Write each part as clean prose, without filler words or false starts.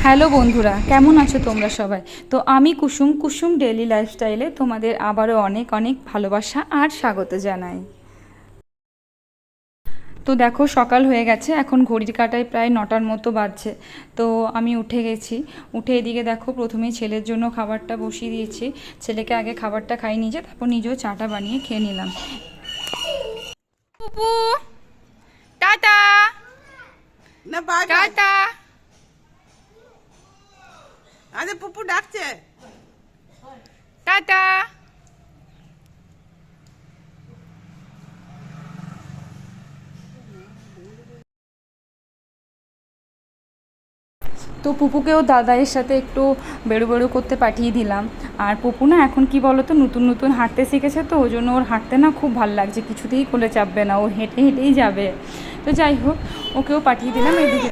Hello বন্ধুরা, কেমন আছো তোমরা সবাই? তো আমি কুসুম কুসুম ডেইলি লাইফস্টাইলে তোমাদের আবারও অনেক অনেক ভালোবাসা আর স্বাগত জানাই। তো দেখো, সকাল হয়ে গেছে, এখন ঘড়ির কাঁটায় প্রায় 9টার মতো বাজছে। তো আমি উঠে গেছি। উঠে এদিকে দেখো, প্রথমেই ছেলের জন্য খাবারটা বসিয়ে দিয়েছি। ছেলেকে আগে খাবারটা খাইয়ে নিয়েছে, তারপর নিজেও চাটা বানিয়ে খেয়ে নিলাম। পুপু টাটা। না বাই বাই। টাটা। আরে পুপু ডাকছে। টাটা। তো পুপুকেও দাদাইয়ের সাথে একটু বেরো বেরো করতে পাঠিয়ে দিলাম। আর পুপু না এখন কি বলো তো, নতুন নতুন হাঁটতে শিখেছে, তো ওই জন্য ওর হাঁটতে না খুব ভালো লাগছে, কিছুতেই কোলে চাপবে না, ও হেঁটে হেঁটেই যাবে। তো যাই হোক, ওকেও পাঠিয়ে দিলাম। এদিকে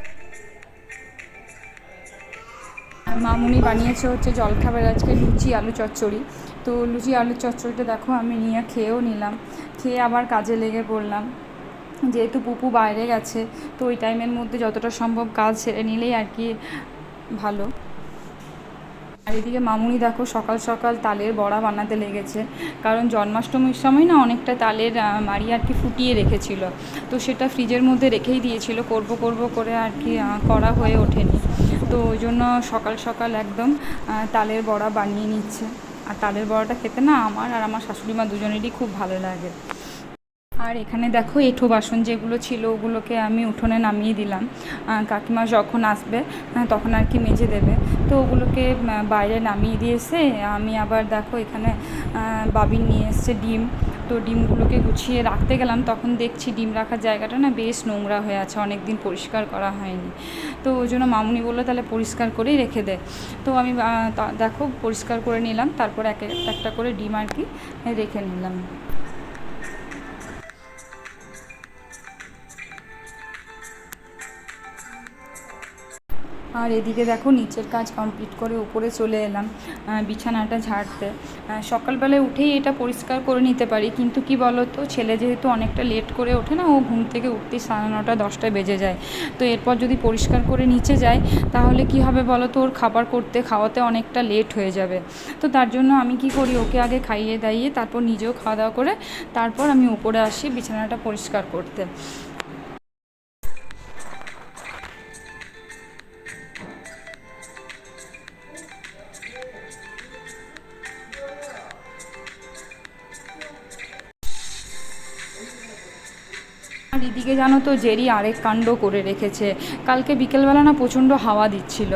মামুনি বানিয়েছে হচ্ছে জলখাবার আজকে লুচি আলু চচ্চড়ি। তো লুচি আলু চচ্চড়িটা দেখো আমি নিয়ে খেয়েও নিলাম। খেয়ে আবার কাজে লেগে পড়লাম, যেহেতু পুপু বাইরে গেছে। তো ওই টাইমের মধ্যে যতটা সম্ভব কাজ সেরে নিলেই আর কি ভালো। আর এদিকে মামুনি দেখো সকাল সকাল তালের বড়া বানাতে লেগেছে, কারণ জন্মাষ্টমীর সময় না অনেকটা তালের মাড়ি আর কি ফুটিয়ে রেখেছিল। তো সেটা ফ্রিজের মধ্যে রেখেই দিয়েছিল, করব করব করে আর কি করা হয়ে ওঠেনি। তো ওই জন্য সকাল সকাল একদম তালের বড়া বানিয়ে নিচ্ছে। আর তালের বড়াটা খেতে না আমার আর আমার শাশুড়ি মা দুজনেরই খুব ভালো লাগে। আর এখানে দেখো এঁঠো বাসন যেগুলো ছিল ওগুলোকে আমি উঠোনে নামিয়ে দিলাম। কাকিমা যখন আসবে তখন আর কি মেজে দেবে। তো ওগুলোকে বাইরে নামিয়ে দিয়ে এসে আমি আবার দেখো এখানে বাবিন নিয়ে এসছে ডিম। তো ডিমগুলোকে গুছিয়ে রাখতে গেলাম, তখন দেখছি ডিম রাখার জায়গাটা না বেশ নোংরা হয়ে আছে, অনেক দিন পরিষ্কার করা হয়নি। তো ওই জন্য মামুনি বললো তাহলে পরিষ্কার করেই রেখে দে। তো আমি দেখো পরিষ্কার করে নিলাম, তারপর এক একটা করে ডিম আর কি রেখে নিলাম। আর এদিকে দেখো নিচের কাজ কমপ্লিট করে উপরে চলে এলাম বিছানাটা ঝাড়তে। সকালবেলায় উঠেই এটা পরিষ্কার করে নিতে পারি, কিন্তু কি বলো তো, ছেলে যেহেতু অনেকটা লেট করে ওঠে না, ও ঘুম থেকে উঠতেই 9:30 10টায় বেজে যায়। তো এরপর যদি পরিষ্কার করে নিচে যায় তাহলে কি হবে বলো তো, ওর খাবার করতে খাওয়াতে অনেকটা লেট হয়ে যাবে। তো তার জন্য আমি কি করি, ওকে আগে খাইয়ে দাইয়ে তারপর নিজেও খাওয়া দাওয়া করে তারপর আমি উপরে আসি বিছানাটা পরিষ্কার করতে। আর এদিকে জানো তো জেরি আরেক কাণ্ড করে রেখেছে। কালকে বিকেলবেলা না প্রচণ্ড হাওয়া দিচ্ছিল।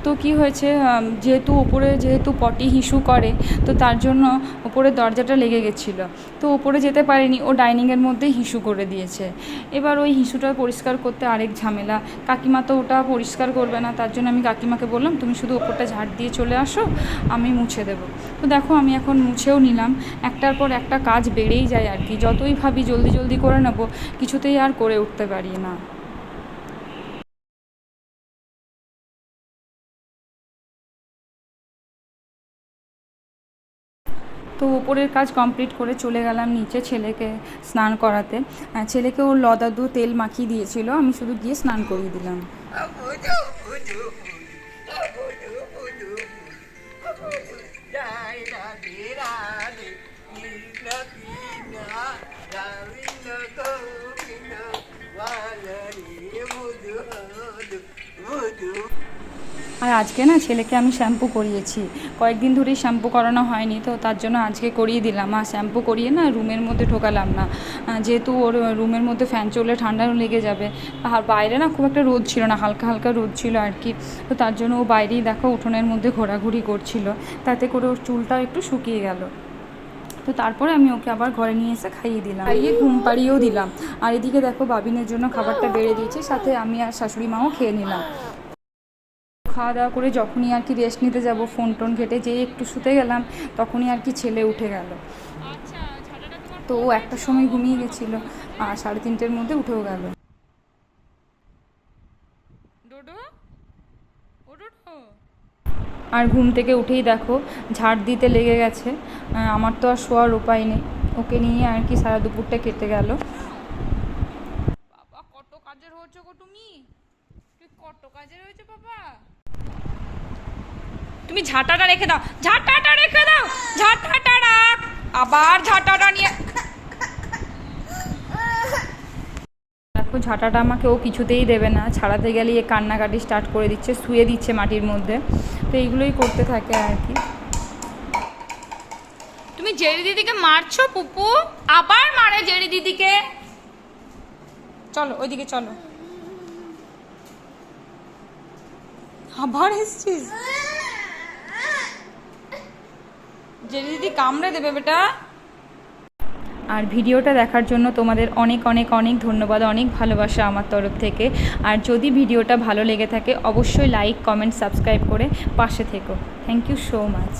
তো কি হয়েছে, যেহেতু ওপরে যেহেতু পটি হিসু করে, তো তার জন্য ওপরে দরজাটা লেগে গেছিলো। তো ওপরে যেতে পারেনি, ও ডাইনিংয়ের মধ্যেই হিসু করে দিয়েছে। এবার ওই হিসুটা পরিষ্কার করতে আরেক ঝামেলা। কাকিমা তো ওটা পরিষ্কার করবে না, তার জন্য আমি কাকিমাকে বললাম তুমি শুধু ওপরটা ঝাড় দিয়ে চলে আসো, আমি মুছে দেবো। তো দেখো আমি এখন মুছেও নিলাম। একটার পর একটা কাজ বেড়েই যায় আর কি, যতই ভাবি জলদি জলদি করে নেবো কিছুতেই আর করে উঠতে পারি না। তো ওপরের কাজ কমপ্লিট করে চলে গেলাম নিচে ছেলেকে স্নান করাতে। ছেলেকে ওর লদাদু তেল মাখিয়ে দিয়েছিল, আমি শুধু গিয়ে স্নান করিয়ে দিলাম। আর আজকে না ছেলেকে আমি শ্যাম্পু করিয়েছি, কয়েকদিন ধরেই শ্যাম্পু করানো হয়নি, তো তার জন্য আজকে করিয়ে দিলাম। আর শ্যাম্পু করিয়ে না রুমের মধ্যে ঢোকালাম না, যেহেতু ওর রুমের মধ্যে ফ্যান চললে ঠান্ডাও লেগে যাবে। আর বাইরে না খুব একটা রোদ ছিল না, হালকা হালকা রোদ ছিল আর কি। তো তার জন্য ও বাইরেই দেখো উঠোনের মধ্যে ঘোরাঘুরি করছিল, তাতে করে ওর চুলটাও একটু শুকিয়ে গেল। তো তারপরে আমি ওকে আবার ঘরে নিয়ে এসে খাইয়ে দিলাম, খাইয়ে ঘুম পাড়িয়েও দিলাম। আর এদিকে দেখো বাবিনের জন্য খাবারটা বেড়ে দিয়েছি, সাথে আমি আর শাশুড়ি মাও খেয়ে নিলাম। খাওয়া দাওয়া করে যখনই আর কি রেস্ট নিতে যাব, ফোন টোন ঘেটে যেই একটু শুতে গেলাম, তখনই আর কি ছেলে উঠে গেল। তো ও একটার সময় ঘুমিয়ে গেছিলো, আর 3:30-এর মধ্যে উঠেও গেল। ডোডো, ও ডোডো, আর ঘুম থেকে উঠেই দেখো ঝাড় দিতে লেগে গেছে। আমার তো আর শোয়ার উপায় নেই, ওকে নিয়ে আর কি সারা দুপুরটা কেটে গেল। বাবা কত কাজের হয়েছে গো তুমি কত কাজের হয়েছে বাবা। তুমি ঝাঁটাটা রেখে দাও, ঝাঁটাটা রেখে দাও, ঝাঁটাটা রাখ, আবার ঝাঁটাটা নিয়ে দেখো। ঝাঁটাটা আমাকে ও কিছুতেই দেবে না, ছাড়াতে গেলে এ কান্নাকাটি স্টার্ট করে দিচ্ছে, শুয়ে দিচ্ছে মাটির মধ্যে। তো এইগুলোই করতে থাকে আর কি। তুমি জেরি দিদিকে মারছো পুপু, আবার মারে জেরি দিদিকে। চলো ওইদিকে চলো, আবার এসছিস। জেরি দিদি কামড়ে দেবে বেটা। আর ভিডিওটা দেখার জন্য তোমাদের অনেক অনেক অনেক ধন্যবাদ, অনেক ভালোবাসা আমার তরফ থেকে। আর যদি ভিডিওটা ভালো লেগে থাকে অবশ্যই লাইক কমেন্ট সাবস্ক্রাইব করে পাশে থেকো। Thank you so much.